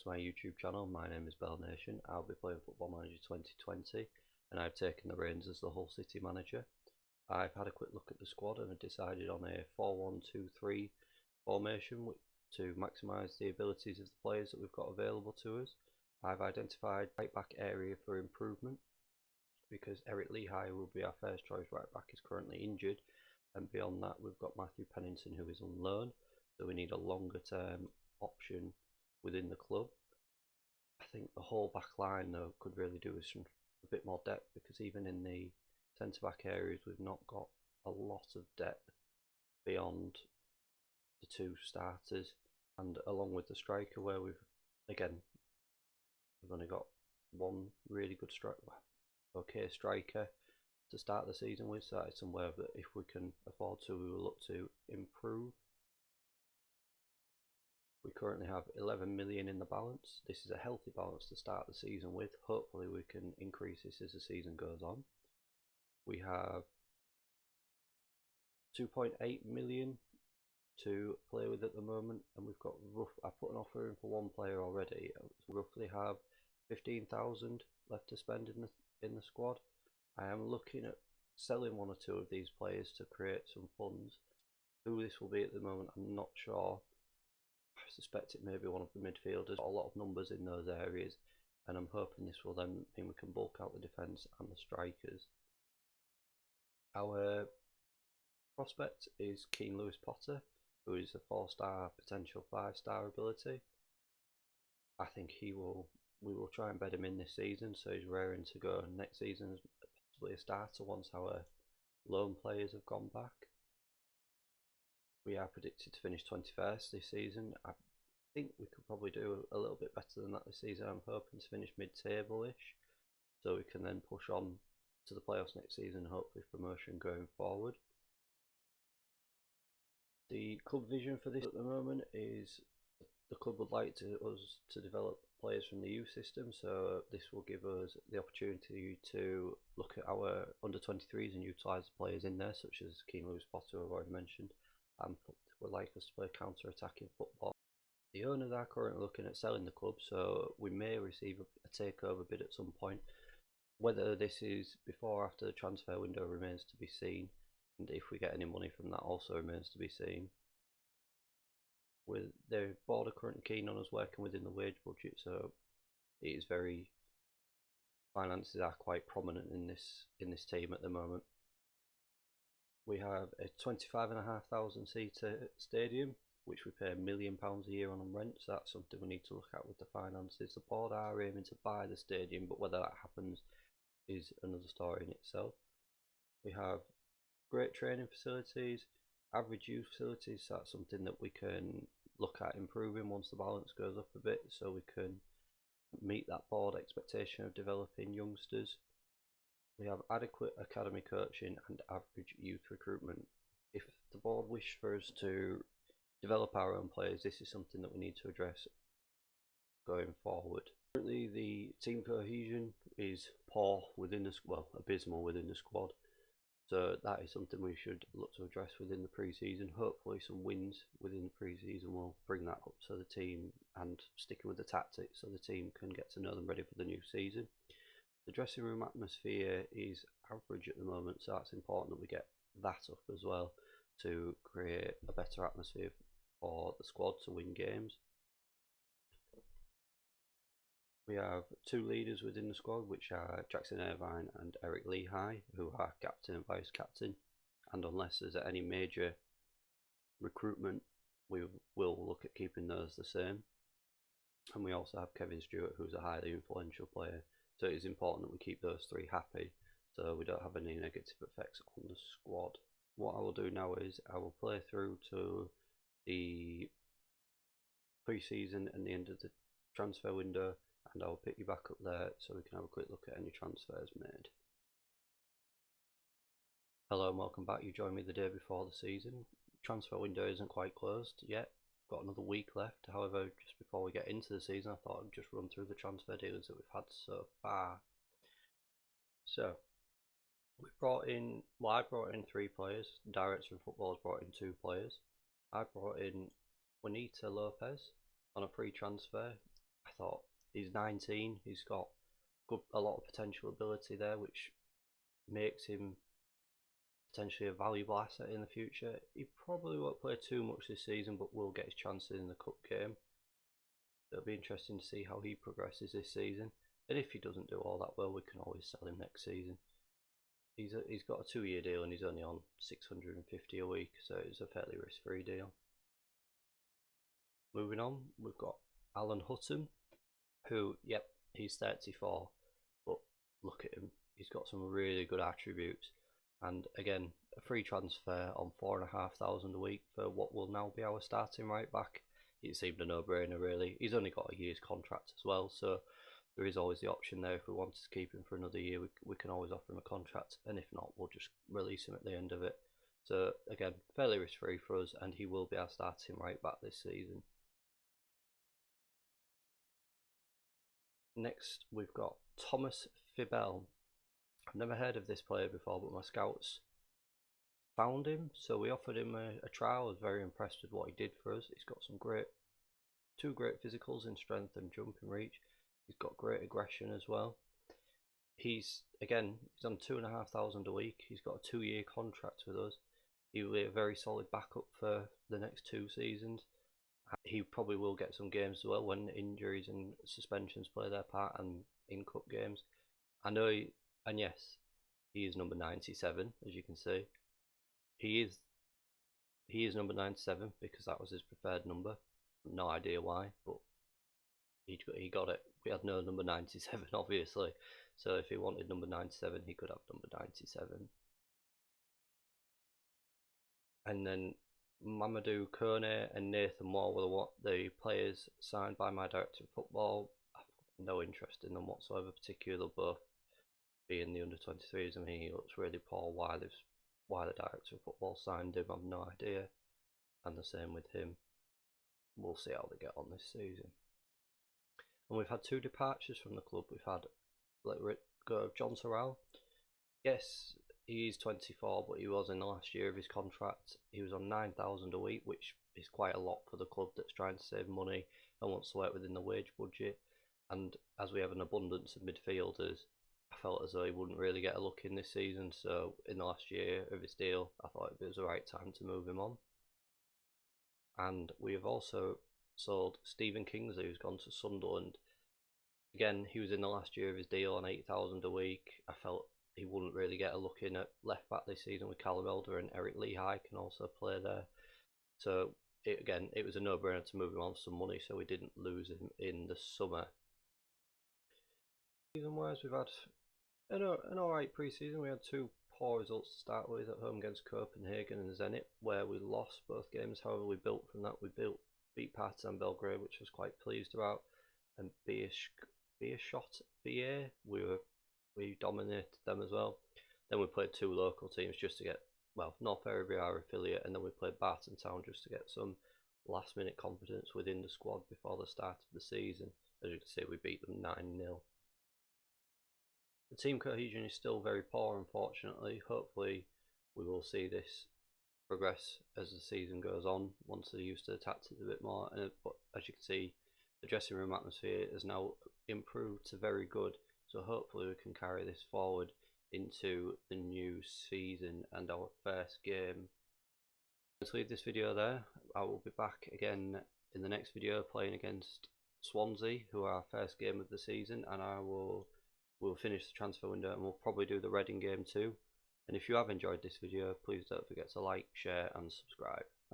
to my YouTube channel. My name is Bearlenation. I'll be playing Football Manager 2020 and I've taken the reins as the Hull City manager. I've had a quick look at the squad and have decided on a 4-1-2-3 formation to maximise the abilities of the players that we've got available to us. I've identified right back area for improvement because Eric Lehigh will be our first choice right back, is currently injured, and beyond that we've got Matthew Pennington, who is on loan, so we need a longer term option within the club. I think the whole back line though could really do with a bit more depth, because even in the centre back areas we've not got a lot of depth beyond the two starters, and along with the striker, where we've only got one really good striker to start the season with, so it's somewhere that if we can afford to, we will look to improve. We currently have 11 million in the balance. This is a healthy balance to start the season with. Hopefully we can increase this as the season goes on. We have 2.8 million to play with at the moment, and we've got I put an offer in for one player already. We roughly have 15,000 left to spend in the squad. I am looking at selling one or two of these players to create some funds. Who this will be at the moment, I'm not sure. I suspect it may be one of the midfielders. A lot of numbers in those areas, and I'm hoping this will then mean we can bulk out the defence and the strikers. Our prospect is Keane Lewis Potter, who is a 4-star potential 5-star ability. I think we will try and bed him in this season, so he's raring to go next season as possibly a starter once our loan players have gone back. We are predicted to finish 21st this season. I think we could probably do a little bit better than that this season. I'm hoping to finish mid-table-ish, so we can then push on to the playoffs next season, hopefully promotion going forward. The club vision for this at the moment is the club would like us to develop players from the youth system, so this will give us the opportunity to look at our under-23s and utilise the players in there, such as Keane Lewis Potter, who I've already mentioned, and would like us to play counter-attacking football. The owners are currently looking at selling the club, so we may receive a takeover bid at some point. Whether this is before or after the transfer window remains to be seen, and if we get any money from that also remains to be seen. The board are currently keen on us working within the wage budget, so it is finances are quite prominent in this team at the moment. We have a 25,500 seater stadium, which we pay £1 million a year on rent, so that's something we need to look at with the finances. The board are aiming to buy the stadium, but whether that happens is another story in itself. We have great training facilities, average use facilities, so that's something that we can look at improving once the balance goes up a bit, so we can meet that board expectation of developing youngsters. We have adequate academy coaching and average youth recruitment. If the board wish for us to develop our own players, this is something that we need to address going forward. Currently the team cohesion is poor within abysmal within the squad. So that is something we should look to address within the pre-season. Hopefully some wins within the pre-season will bring that up, so the team, and sticking with the tactics, so the team can get to know them ready for the new season. The dressing room atmosphere is average at the moment, so that's important that we get that up as well to create a better atmosphere for the squad to win games. We have two leaders within the squad, which are Jackson Irvine and Eric Lehigh, who are captain and vice captain, and unless there's any major recruitment, we will look at keeping those the same. And we also have Kevin Stewart, who's a highly influential player, so it is important that we keep those three happy so we don't have any negative effects on the squad. What I will do now is I will play through to the pre-season and the end of the transfer window, and I'll pick you back up there so we can have a quick look at any transfers made. Hello and welcome back. You joined me the day before the season. Transfer window isn't quite closed yet. Got another week left. However, just before we get into the season, I thought I'd just run through the transfer deals that we've had so far. So I brought in 3 players. Director of Football has brought in 2 players. I brought in Juanita Lopez on a free transfer. I thought he's 19, he's got a lot of potential ability there, which makes him potentially a valuable asset in the future. He probably won't play too much this season, but will get his chances in the cup game. It'll be interesting to see how he progresses this season, and if he doesn't do all that well, we can always sell him next season. He's got a 2-year deal and he's only on 650 a week, so it's a fairly risk-free deal. Moving on, we've got Alan Hutton, who, yep, he's 34, but look at him, he's got some really good attributes, and again, a free transfer on 4,500 a week for what will now be our starting right back. It seemed a no-brainer really. He's only got a year's contract as well, so there is always the option there. If we wanted to keep him for another year, we can always offer him a contract, and if not, we'll just release him at the end of it. So again, fairly risk-free for us, and he will be our starting right back this season. Next, we've got Thomas Fibel. I've never heard of this player before, but my scouts found him, so we offered him a trial. I was very impressed with what he did for us. He's got some two great physicals in strength and jump and reach. He's got great aggression as well. He's on 2,500 a week. He's got a 2-year contract with us. He will be a very solid backup for the next 2 seasons. He probably will get some games as well when injuries and suspensions play their part, and in cup games. I know, and yes, he is number 97, as you can see. He is number 97 because that was his preferred number. No idea why, but he got it. We had no number 97 obviously, so if he wanted number 97 he could have number 97. And then Mamadou Kone and Nathan Moore were the players signed by my director of football. I've no interest in them whatsoever, particularly they'll both be in the under 23s. I mean, he looks really poor. Why the director of football signed him, I've no idea. And the same with him. We'll see how they get on this season. And we've had 2 departures from the club. We've had let go of John Sorrell. Yes, he is 24, but he was in the last year of his contract. He was on 9,000 a week, which is quite a lot for the club that's trying to save money and wants to work within the wage budget. And as we have an abundance of midfielders, I felt as though he wouldn't really get a look in this season. So in the last year of his deal, I thought it was the right time to move him on. And we have also sold Stephen Kingsley, who's gone to Sunderland. Again, he was in the last year of his deal on 8,000 a week. I felt he wouldn't really get a look in at left back this season with Callum Elder, and Eric Lehigh can also play there. So it was a no-brainer to move him on for some money, so we didn't lose him in the summer. Season-wise, we've had an alright pre-season. We had 2 poor results to start with, at home against Copenhagen and Zenit, where we lost both games. However, we built from that. We beat Partizan Belgrade, which I was quite pleased about, and Beershot, we dominated them as well. Then we played 2 local teams just to get, well, North Ferriby, our affiliate, and then we played Barton Town just to get some last minute confidence within the squad before the start of the season. As you can see, we beat them 9-0. The team cohesion is still very poor, unfortunately. Hopefully we will see this progress as the season goes on, once they're used to the tactics a bit more. But as you can see, the dressing room atmosphere has now improved to very good, so hopefully we can carry this forward into the new season and our first game. Let's leave this video there. I will be back again in the next video playing against Swansea, who are our first game of the season, and we'll finish the transfer window, and we'll probably do the Reading game too. And if you have enjoyed this video, please don't forget to like, share and subscribe.